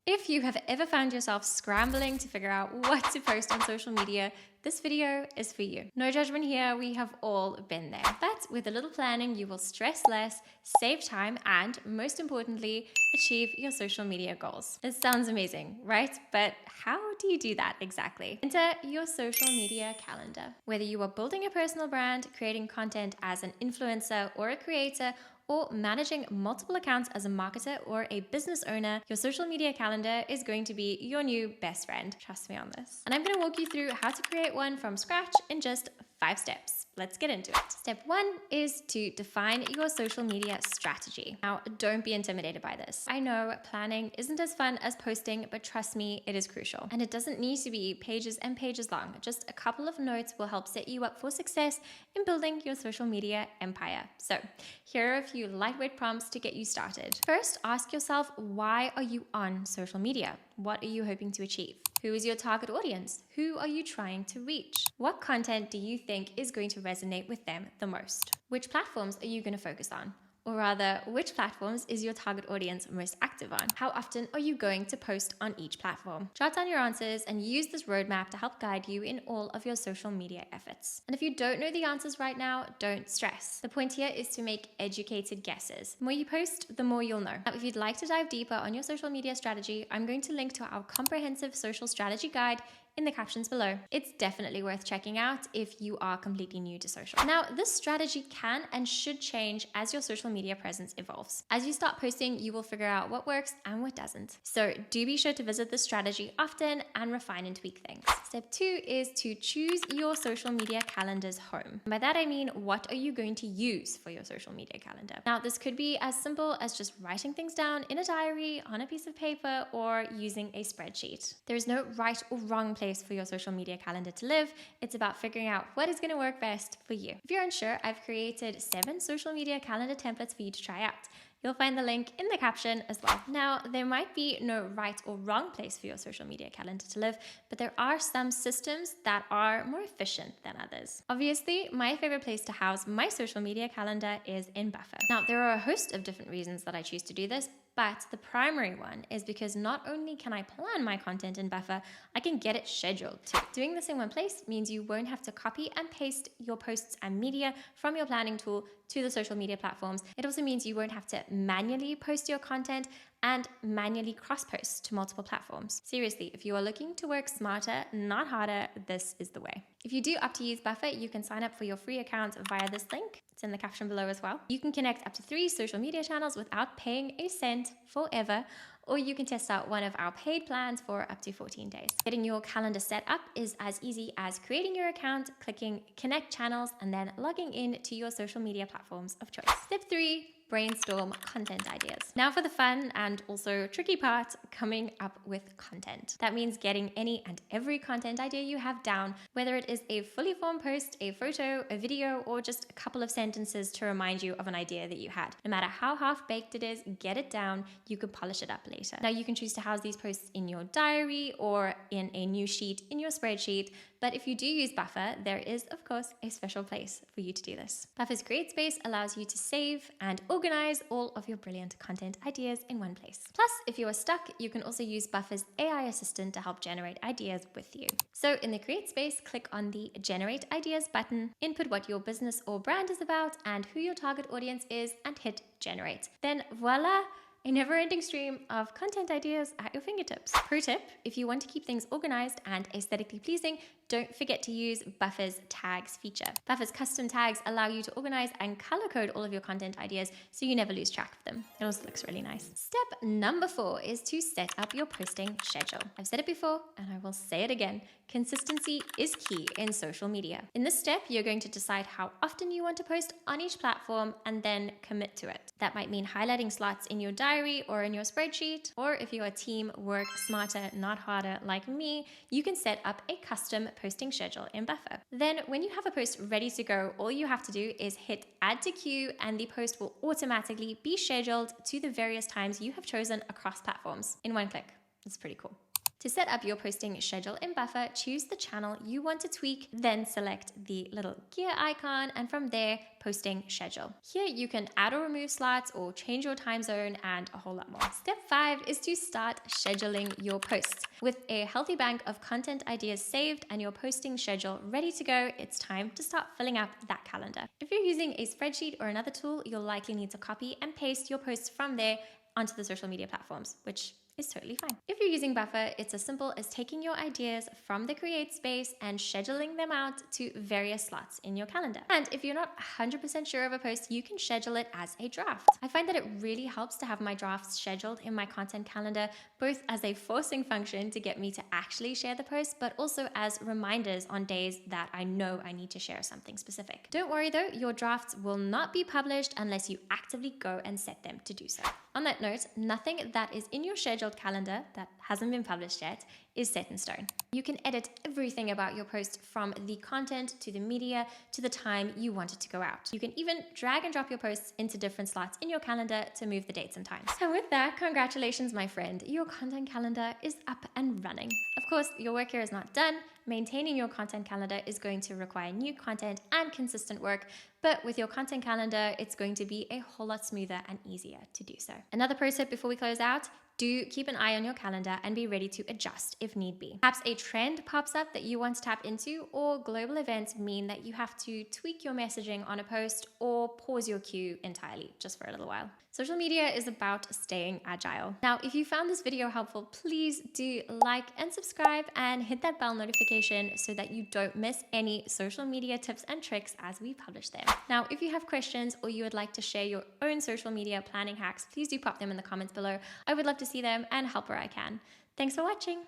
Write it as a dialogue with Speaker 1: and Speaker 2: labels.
Speaker 1: If you have ever found yourself scrambling to figure out what to post on social media, this video is for you. No judgment here, we have all been there. But with a little planning, you will stress less, save time, and most importantly, achieve your social media goals. This sounds amazing, right? But how do you do that exactly? Enter your social media calendar. Whether you are building a personal brand, creating content as an influencer or a creator, or managing multiple accounts as a marketer or a business owner, your social media calendar is going to be your new best friend. Trust me on this. And I'm going to walk you through how to create one from scratch in just 5 steps. Let's get into it. Step 1 is to define your social media strategy. Now, don't be intimidated by this. I know planning isn't as fun as posting, but trust me, it is crucial. And it doesn't need to be pages and pages long. Just a couple of notes will help set you up for success in building your social media empire. So here are a few lightweight prompts to get you started. First, ask yourself, why are you on social media? What are you hoping to achieve? Who is your target audience? Who are you trying to reach? What content do you think is going to resonate with them the most? Which platforms are you going to focus on? Or rather, which platforms is your target audience most active on? How often are you going to post on each platform? Jot down your answers and use this roadmap to help guide you in all of your social media efforts. And if you don't know the answers right now, don't stress. The point here is to make educated guesses. The more you post, the more you'll know. Now, if you'd like to dive deeper on your social media strategy, I'm going to link to our comprehensive social strategy guide in the captions below. It's definitely worth checking out if you are completely new to social. Now, this strategy can and should change as your social media presence evolves. As you start posting, you will figure out what works and what doesn't. So do be sure to visit this strategy often and refine and tweak things. Step 2 is to choose your social media calendar's home. By that I mean, what are you going to use for your social media calendar? Now, this could be as simple as just writing things down in a diary, on a piece of paper, or using a spreadsheet. There is no right or wrong place for your social media calendar to live. It's about figuring out what is going to work best for you. If you're unsure, I've created 7 social media calendar templates for you to try out. You'll find the link in the caption as well. Now, there might be no right or wrong place for your social media calendar to live, but there are some systems that are more efficient than others. Obviously, my favorite place to house my social media calendar is in Buffer. Now, there are a host of different reasons that I choose to do this, but the primary one is because not only can I plan my content in Buffer, I can get it scheduled too. Doing this in one place means you won't have to copy and paste your posts and media from your planning tool to the social media platforms. It also means you won't have to manually post your content and manually cross-post to multiple platforms. Seriously, if you are looking to work smarter, not harder, this is the way. If you do opt to use Buffer, you can sign up for your free account via this link. It's in the caption below as well. You can connect up to 3 social media channels without paying a cent forever, or you can test out one of our paid plans for up to 14 days. Getting your calendar set up is as easy as creating your account, clicking connect channels, and then logging in to your social media platforms of choice. Step 3, brainstorm content ideas. Now for the fun and also tricky part, coming up with content. That means getting any and every content idea you have down, whether it is a fully formed post, a photo, a video, or just a couple of sentences to remind you of an idea that you had. No matter how half-baked it is, get it down. You can polish it up later. Now you can choose to house these posts in your diary or in a new sheet in your spreadsheet. But if you do use Buffer, there is, of course, a special place for you to do this. Buffer's Create Space allows you to save and organize all of your brilliant content ideas in one place. Plus, if you are stuck, you can also use Buffer's AI assistant to help generate ideas with you. So in the Create Space, click on the Generate Ideas button, input what your business or brand is about and who your target audience is, and hit Generate. Then voila! A never-ending stream of content ideas at your fingertips. Pro tip, if you want to keep things organized and aesthetically pleasing, don't forget to use Buffer's tags feature. Buffer's custom tags allow you to organize and color code all of your content ideas so you never lose track of them. It also looks really nice. Step number 4 is to set up your posting schedule. I've said it before and I will say it again. Consistency is key in social media. In this step, you're going to decide how often you want to post on each platform and then commit to it. That might mean highlighting slots in your diary or in your spreadsheet, or if you're a team, work smarter, not harder like me, you can set up a custom posting schedule in Buffer. Then when you have a post ready to go, all you have to do is hit add to queue and the post will automatically be scheduled to the various times you have chosen across platforms in one click. It's pretty cool. To set up your posting schedule in Buffer, choose the channel you want to tweak, then select the little gear icon, and from there, posting schedule. Here you can add or remove slots or change your time zone and a whole lot more. Step 5 is to start scheduling your posts. With a healthy bank of content ideas saved and your posting schedule ready to go, it's time to start filling up that calendar. If you're using a spreadsheet or another tool, you'll likely need to copy and paste your posts from there onto the social media platforms, which is totally fine. If you're using Buffer, it's as simple as taking your ideas from the create space and scheduling them out to various slots in your calendar. And if you're not 100% sure of a post, you can schedule it as a draft. I find that it really helps to have my drafts scheduled in my content calendar, both as a forcing function to get me to actually share the post, but also as reminders on days that I know I need to share something specific. Don't worry though, your drafts will not be published unless you actively go and set them to do so. On that note, nothing that is in your scheduled calendar that hasn't been published yet is set in stone. You can edit everything about your post, from the content to the media to the time you want it to go out. You can even drag and drop your posts into different slots in your calendar to move the dates and times. So with that, congratulations, my friend. Your content calendar is up and running. Of course, your work here is not done. Maintaining your content calendar is going to require new content and consistent work, but with your content calendar, it's going to be a whole lot smoother and easier to do so. Another pro tip before we close out: do keep an eye on your calendar and be ready to adjust if need be. Perhaps a trend pops up that you want to tap into, or global events mean that you have to tweak your messaging on a post or pause your queue entirely just for a little while. Social media is about staying agile. Now, if you found this video helpful, please do like and subscribe and hit that bell notification so that you don't miss any social media tips and tricks as we publish them. Now, if you have questions or you would like to share your own social media planning hacks, please do pop them in the comments below. I would love to see them and help where I can. Thanks for watching.